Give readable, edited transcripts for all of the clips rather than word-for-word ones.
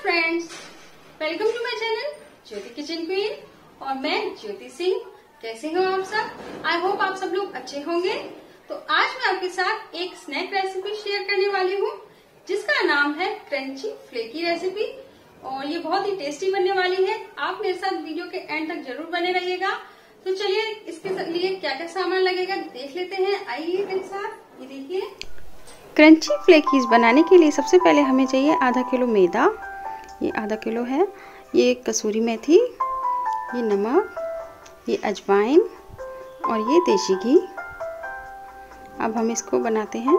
Friends, welcome to my channel Jyoti kitchen queen और मैं ज्योति सिंह। कैसे हो आप सब? आई होप आप सब लोग अच्छे होंगे। तो आज मैं आपके साथ एक स्नैक रेसिपी शेयर करने वाली हूँ जिसका नाम है क्रंची फ्लेकी रेसिपी और ये बहुत ही टेस्टी बनने वाली है। आप मेरे साथ वीडियो के एंड तक जरूर बने रहिएगा। तो चलिए इसके लिए क्या क्या सामान लगेगा देख लेते हैं। आइए मेरे साथ। ये देखिए, क्रंची फ्लेकीज बनाने के लिए सबसे पहले हमें चाहिए आधा किलो मैदा, ये आधा किलो है, ये कसूरी मेथी, ये नमक, ये अजवाइन और ये देसी घी। अब हम इसको बनाते हैं।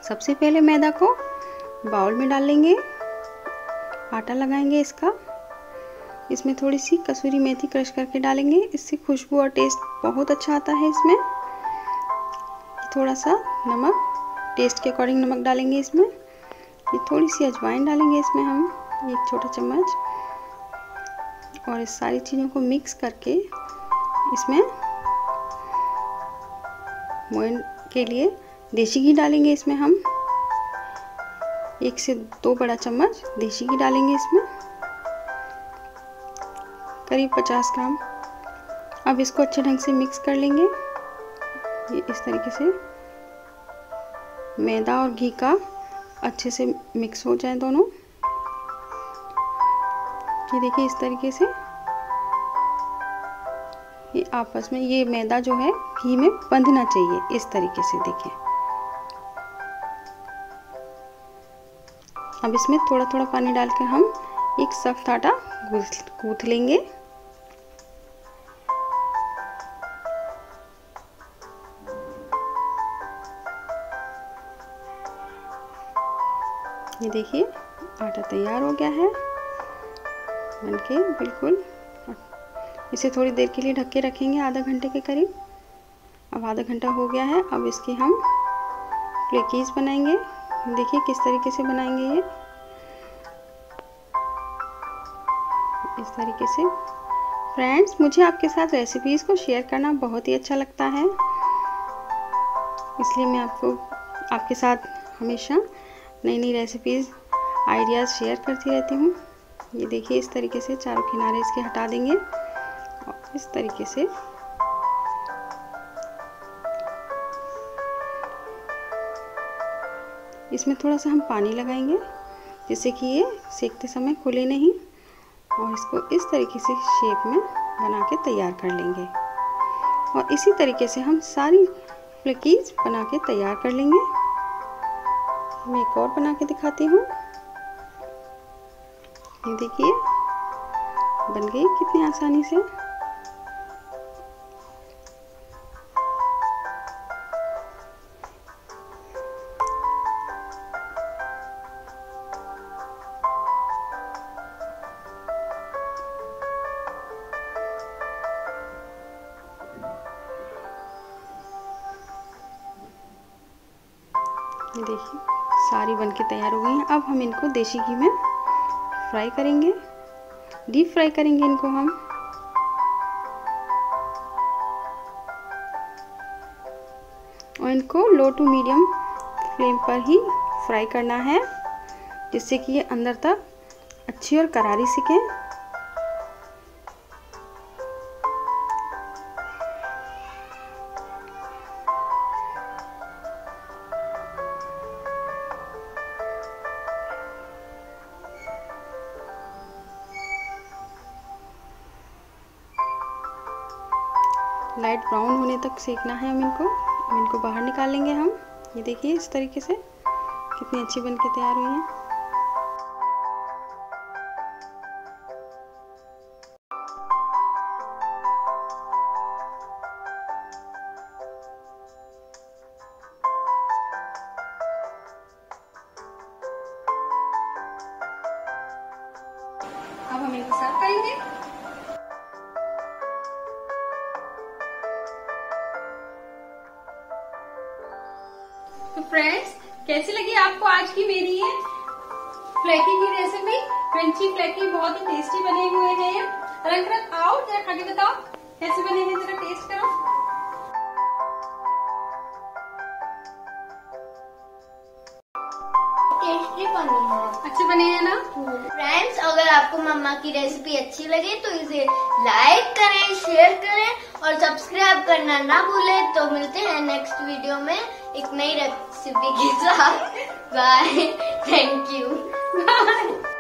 सबसे पहले मैदा को बाउल में डाल लेंगे, आटा लगाएंगे इसका। इसमें थोड़ी सी कसूरी मेथी क्रश करके डालेंगे, इससे खुशबू और टेस्ट बहुत अच्छा आता है। इसमें थोड़ा सा नमक, टेस्ट के अकॉर्डिंग नमक डालेंगे इसमें। ये थोड़ी सी अजवाइन डालेंगे इसमें हम, एक छोटा चम्मच। और इस सारी चीज़ों को मिक्स करके इसमें मोयन के लिए देसी घी डालेंगे इसमें हम। 1 से 2 बड़ा चम्मच देसी घी डालेंगे इसमें, करीब 50 ग्राम। अब इसको अच्छे ढंग से मिक्स कर लेंगे। ये इस तरीके से मैदा और घी का अच्छे से मिक्स हो जाए दोनों। ये देखिए इस तरीके से ये आपस में, ये मैदा जो है घी में बंधना चाहिए इस तरीके से। देखिए अब इसमें थोड़ा थोड़ा पानी डालकर हम एक सख्त आटा गूंथ लेंगे। ये देखिए आटा तैयार हो गया है बनके बिल्कुल। इसे थोड़ी देर के लिए ढक के रखेंगे, आधा घंटे के करीब। अब आधा घंटा हो गया है। अब इसके हम फ्लेकीज बनाएंगे। देखिए किस तरीके से बनाएंगे ये, इस तरीके से। फ्रेंड्स, मुझे आपके साथ रेसिपीज़ को शेयर करना बहुत ही अच्छा लगता है, इसलिए मैं आपके साथ हमेशा नई नई रेसिपीज़ आइडियाज़ शेयर करती रहती हूँ। ये देखिए इस तरीके से चारों किनारे इसके हटा देंगे और इस तरीके से इसमें थोड़ा सा हम पानी लगाएंगे जिससे कि ये सेकते समय खुले नहीं, और इसको इस तरीके से शेप में बना के तैयार कर लेंगे। और इसी तरीके से हम सारी फ्लेकीज बना के तैयार कर लेंगे। मैं एक और बना के दिखाती हूँ। ये देखिए बन गई कितनी आसानी से। ये देखिए सारी बनके तैयार हो गई हैं। अब हम इनको देसी घी में फ्राई करेंगे, डीप फ्राई करेंगे इनको हम। और इनको लो टू मीडियम फ्लेम पर ही फ्राई करना है जिससे कि ये अंदर तक अच्छी और करारी सिके। लाइट ब्राउन होने तक सेकना है हम इनको। अब इनको बाहर निकाल लेंगे हम। ये देखिए इस तरीके से कितनी अच्छी बनके तैयार हुई है। अब हम इनको सर्व करेंगे। तो फ्रेंड्स, कैसी लगी आपको आज की मेरी ये फ्लैकी की रेसिपी? क्रंची फ्लैकी बहुत ही टेस्टी बने हुए कैसे बने हैं जरा टेस्ट करो। टेस्टी बनी है। अच्छे बने हैं ना। फ्रेंड्स, अगर आपको मम्मा की रेसिपी अच्छी लगे तो इसे लाइक करें, शेयर करें और सब्सक्राइब करना ना भूलें। तो मिलते हैं नेक्स्ट वीडियो में एक नई रेसिपी के साथ। Bye, thank you.